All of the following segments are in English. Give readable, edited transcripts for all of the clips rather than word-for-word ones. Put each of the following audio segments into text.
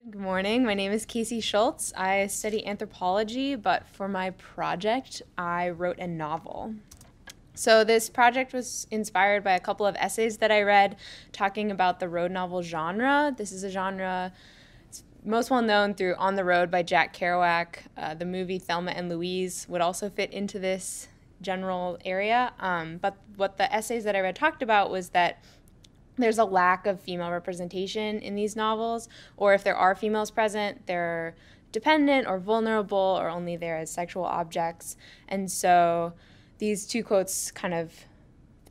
Good morning. My name is Casey Schultz. I study anthropology, but for my project, I wrote a novel. So, this project was inspired by a couple of essays that I read talking about the road novel genre. This is a genre most well known through On the Road by Jack Kerouac. The movie Thelma and Louise would also fit into this general area. But what the essays that I read talked about was that there's a lack of female representation in these novels, or if there are females present, they're dependent or vulnerable or only there as sexual objects. And so these two quotes kind of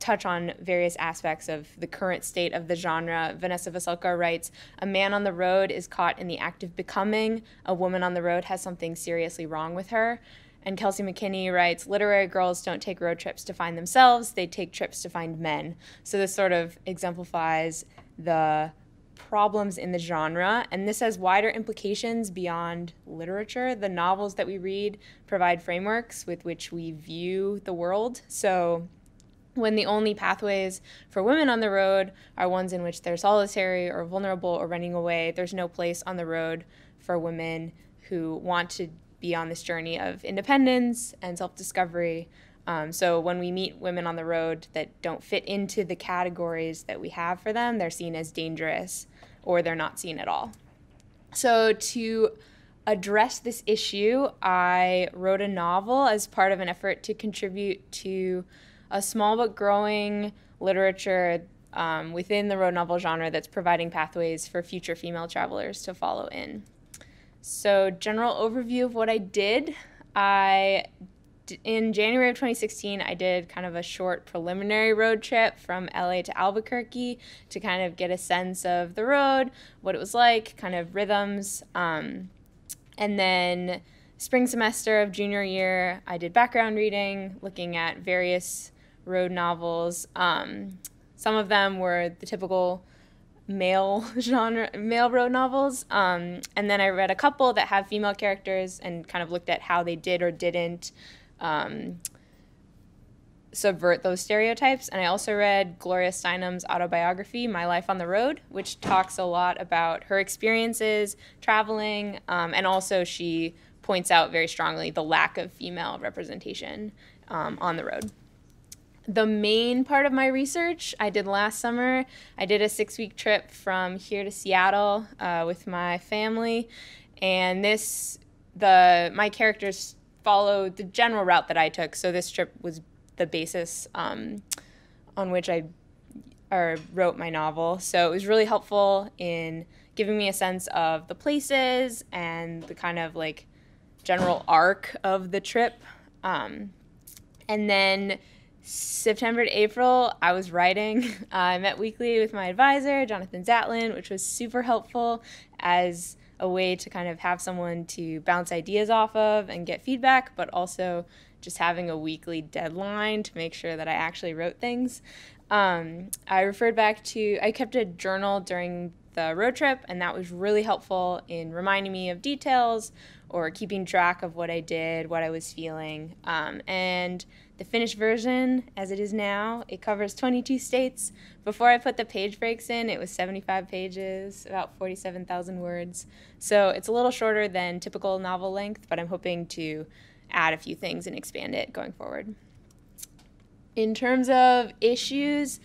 touch on various aspects of the current state of the genre. Vanessa Vasilka writes, "A man on the road is caught in the act of becoming. A woman on the road has something seriously wrong with her." And Kelsey McKinney writes, "Literary girls don't take road trips to find themselves, they take trips to find men." So this sort of exemplifies the problems in the genre, and this has wider implications beyond literature. The novels that we read provide frameworks with which we view the world. So when the only pathways for women on the road are ones in which they're solitary or vulnerable or running away, there's no place on the road for women who want to be on this journey of independence and self-discovery. So when we meet women on the road that don't fit into the categories that we have for them, they're seen as dangerous or they're not seen at all. So to address this issue, I wrote a novel as part of an effort to contribute to a small but growing literature within the road novel genre that's providing pathways for future female travelers to follow in. So, general overview of what I did. In January of 2016, I did kind of a short preliminary road trip from LA to Albuquerque to kind of get a sense of the road, what it was like, kind of rhythms. And then spring semester of junior year, I did background reading, looking at various road novels. Some of them were the typical male road novels, and then I read a couple that have female characters and kind of looked at how they did or didn't subvert those stereotypes. And I also read Gloria Steinem's autobiography, My Life on the Road, which talks a lot about her experiences traveling, and also she points out very strongly the lack of female representation on the road. The main part of my research I did last summer. I did a 6-week trip from here to Seattle with my family, and my characters followed the general route that I took. So this trip was the basis on which I wrote my novel. So it was really helpful in giving me a sense of the places and the kind of like general arc of the trip. And then September to April, I was writing. I met weekly with my advisor, Jonathan Zatlin, which was super helpful as a way to kind of have someone to bounce ideas off of and get feedback, but also just having a weekly deadline to make sure that I actually wrote things. I kept a journal during the road trip, and that was really helpful in reminding me of details or keeping track of what I did, what I was feeling. And the finished version, as it is now, it covers 22 states. Before I put the page breaks in, it was 75 pages, about 47,000 words. So it's a little shorter than typical novel length, but I'm hoping to add a few things and expand it going forward. In terms of issues,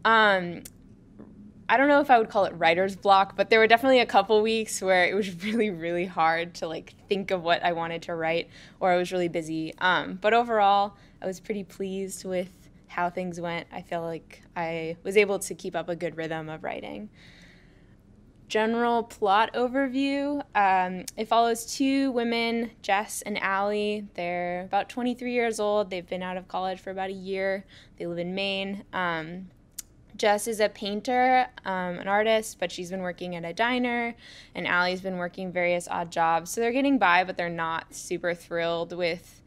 I don't know if I would call it writer's block, but there were definitely a couple weeks where it was really, really hard to like think of what I wanted to write, or I was really busy. But overall, I was pretty pleased with how things went. I feel like I was able to keep up a good rhythm of writing. General plot overview. It follows two women, Jess and Allie. They're about 23 years old. They've been out of college for about a year. They live in Maine. Jess is a painter, an artist, but she's been working at a diner, and Allie's been working various odd jobs. So they're getting by, but they're not super thrilled with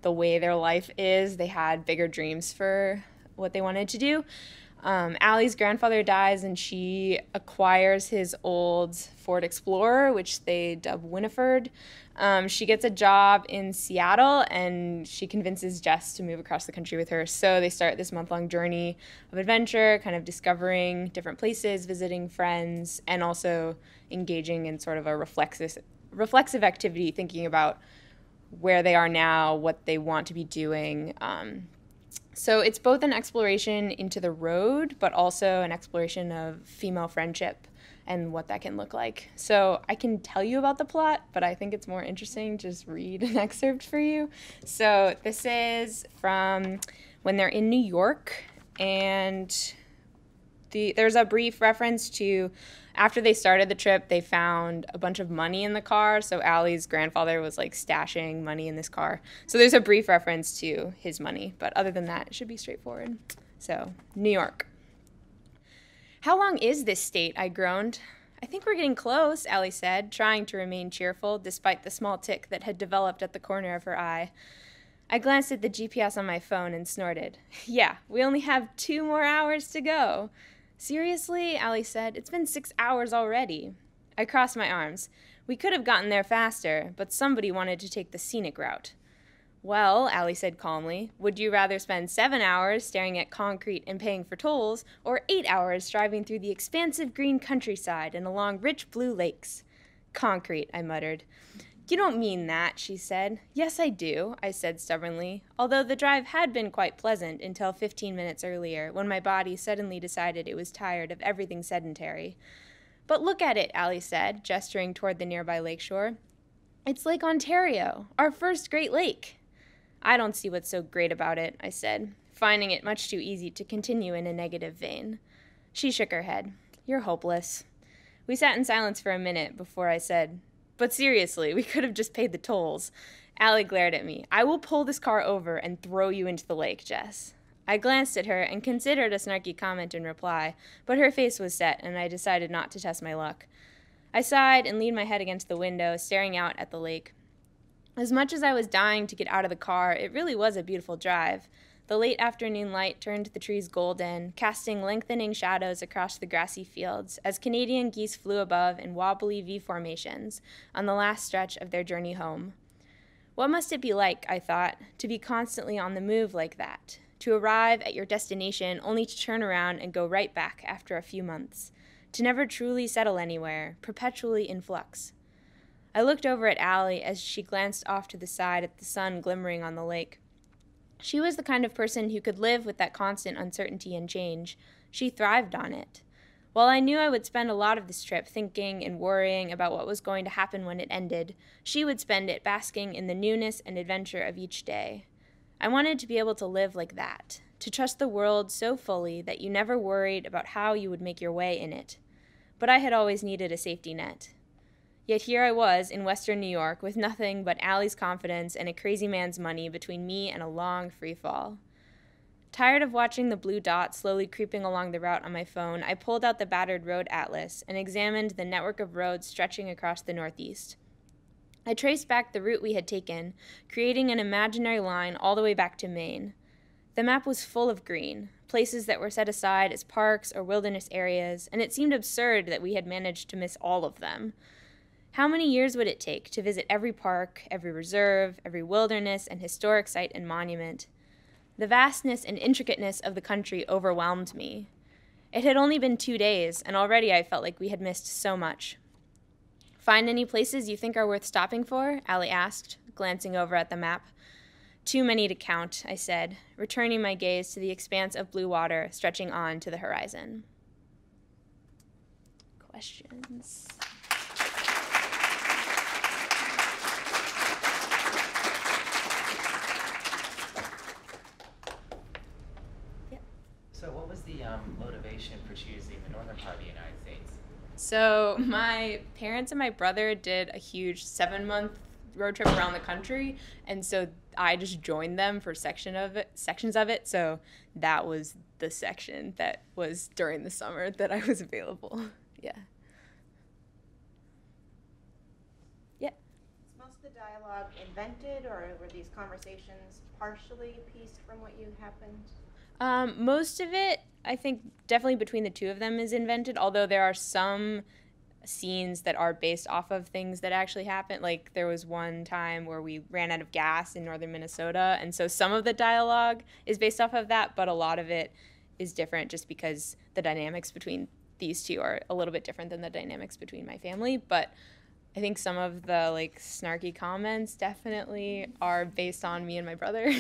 the way their life is. They had bigger dreams for what they wanted to do. Allie's grandfather dies, and she acquires his old Ford Explorer, which they dub Winifred. She gets a job in Seattle, and she convinces Jess to move across the country with her. So they start this month-long journey of adventure, kind of discovering different places, visiting friends, and also engaging in sort of a reflexive activity, thinking about where they are now, what they want to be doing. So it's both an exploration into the road, but also an exploration of female friendship and what that can look like. So I can tell you about the plot, but I think it's more interesting to just read an excerpt for you. So this is from when they're in New York, and there's a brief reference to after they started the trip, they found a bunch of money in the car. So Allie's grandfather was like stashing money in this car. So there's a brief reference to his money, but other than that, it should be straightforward. So, New York. "How long is this state?" I groaned. "I think we're getting close," Allie said, trying to remain cheerful despite the small tic that had developed at the corner of her eye. I glanced at the GPS on my phone and snorted. "Yeah, we only have 2 more hours to go." "Seriously?" Allie said. "It's been 6 hours already." I crossed my arms. "We could have gotten there faster, but somebody wanted to take the scenic route." "Well," Allie said calmly, "would you rather spend 7 hours staring at concrete and paying for tolls, or 8 hours driving through the expansive green countryside and along rich blue lakes?" "Concrete," I muttered. "You don't mean that," she said. "Yes, I do," I said stubbornly, although the drive had been quite pleasant until 15 minutes earlier, when my body suddenly decided it was tired of everything sedentary. "But look at it," Allie said, gesturing toward the nearby lakeshore. "It's Lake Ontario, our first Great Lake." "I don't see what's so great about it," I said, finding it much too easy to continue in a negative vein. She shook her head. "You're hopeless." We sat in silence for a minute before I said, "But seriously, we could have just paid the tolls." Allie glared at me. "I will pull this car over and throw you into the lake, Jess." I glanced at her and considered a snarky comment in reply, but her face was set, and I decided not to test my luck. I sighed and leaned my head against the window, staring out at the lake. As much as I was dying to get out of the car, it really was a beautiful drive. The late afternoon light turned the trees golden, casting lengthening shadows across the grassy fields as Canadian geese flew above in wobbly V formations on the last stretch of their journey home. What must it be like, I thought, to be constantly on the move like that, to arrive at your destination only to turn around and go right back after a few months, to never truly settle anywhere, perpetually in flux. I looked over at Allie as she glanced off to the side at the sun glimmering on the lake. She was the kind of person who could live with that constant uncertainty and change. She thrived on it. While I knew I would spend a lot of this trip thinking and worrying about what was going to happen when it ended, she would spend it basking in the newness and adventure of each day. I wanted to be able to live like that, to trust the world so fully that you never worried about how you would make your way in it. But I had always needed a safety net. Yet here I was in Western New York with nothing but Allie's confidence and a crazy man's money between me and a long free fall. Tired of watching the blue dot slowly creeping along the route on my phone, I pulled out the battered road atlas and examined the network of roads stretching across the Northeast. I traced back the route we had taken, creating an imaginary line all the way back to Maine. The map was full of green, places that were set aside as parks or wilderness areas, and it seemed absurd that we had managed to miss all of them. How many years would it take to visit every park, every reserve, every wilderness and historic site and monument? The vastness and intricateness of the country overwhelmed me. It had only been 2 days, and already I felt like we had missed so much. "Find any places you think are worth stopping for?" Allie asked, glancing over at the map. "Too many to count," I said, returning my gaze to the expanse of blue water stretching on to the horizon. Questions? So what was the motivation for choosing the northern part of the United States? So my parents and my brother did a huge 7-month road trip around the country, and so I just joined them for sections of it. So that was the section that was during the summer that I was available. Yeah. Yeah. Is most of the dialogue invented, or were these conversations partially pieced from what you happened? Most of it I think definitely between the two of them is invented, although there are some scenes that are based off of things that actually happened. Like there was one time where we ran out of gas in northern Minnesota, and so some of the dialogue is based off of that, but a lot of it is different just because the dynamics between these two are a little bit different than the dynamics between my family. But I think some of the like snarky comments definitely are based on me and my brother.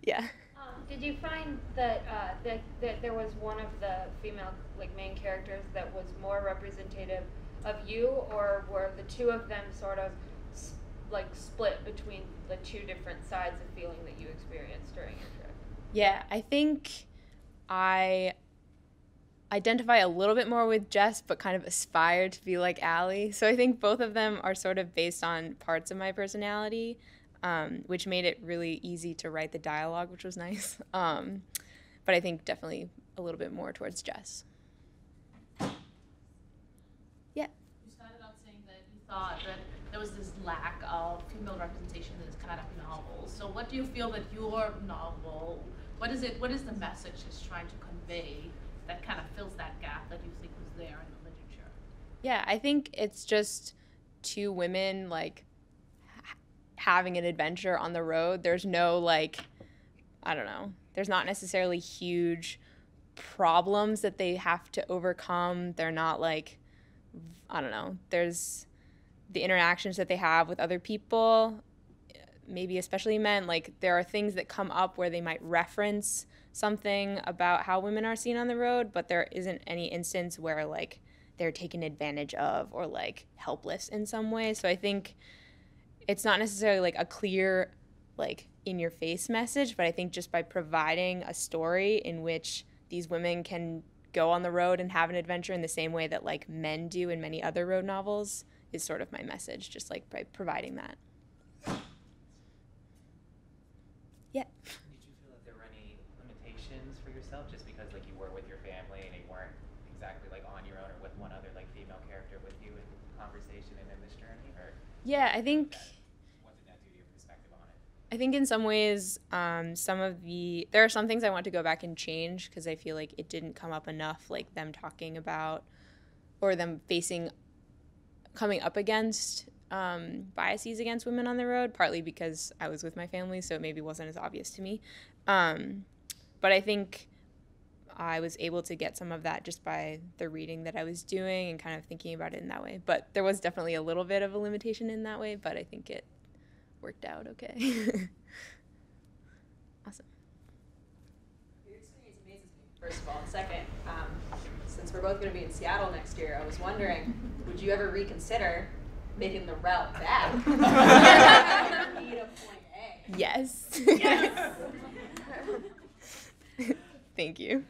Yeah. Did you find that that there was one of the female like main characters that was more representative of you, or were the two of them sort of like split between the two different sides of feeling that you experienced during your trip? Yeah, I think I identify a little bit more with Jess, but kind of aspire to be like Allie. So I think both of them are sort of based on parts of my personality. Which made it really easy to write the dialogue, which was nice. But I think definitely a little bit more towards Jess. Yeah. You started out saying that you thought that there was this lack of female representation in this kind of novel. So what do you feel that your novel, what is the message it's trying to convey that kind of fills that gap that you think was there in the literature? Yeah, I think it's just two women, like, having an adventure on the road. There's no like, I don't know, there's not necessarily huge problems that they have to overcome. They're not like, I don't know, there's the interactions that they have with other people, maybe especially men. Like there are things that come up where they might reference something about how women are seen on the road, but there isn't any instance where like they're taken advantage of or like helpless in some way. So I think it's not necessarily like a clear, like in your face message, but I think just by providing a story in which these women can go on the road and have an adventure in the same way that like men do in many other road novels is sort of my message, just like by providing that. Yeah. Did you feel that there were any limitations for yourself just because like you were with your family and you weren't exactly like on your own or with one other like female character with you in conversation and in this journey? Or Yeah, I think what did that do to your perspective on it? I think in some ways, there are some things I want to go back and change because I feel like it didn't come up enough, like them talking about or them coming up against biases against women on the road, partly because I was with my family, so it maybe wasn't as obvious to me. But I think I was able to get some of that just by the reading that I was doing and kind of thinking about it in that way. But there was definitely a little bit of a limitation in that way, but I think it worked out okay. Awesome. Your experience amazes me, first of all. And second, since we're both going to be in Seattle next year, I was wondering, would you ever reconsider making the route back? B to point A. Yes. Yes. Thank you.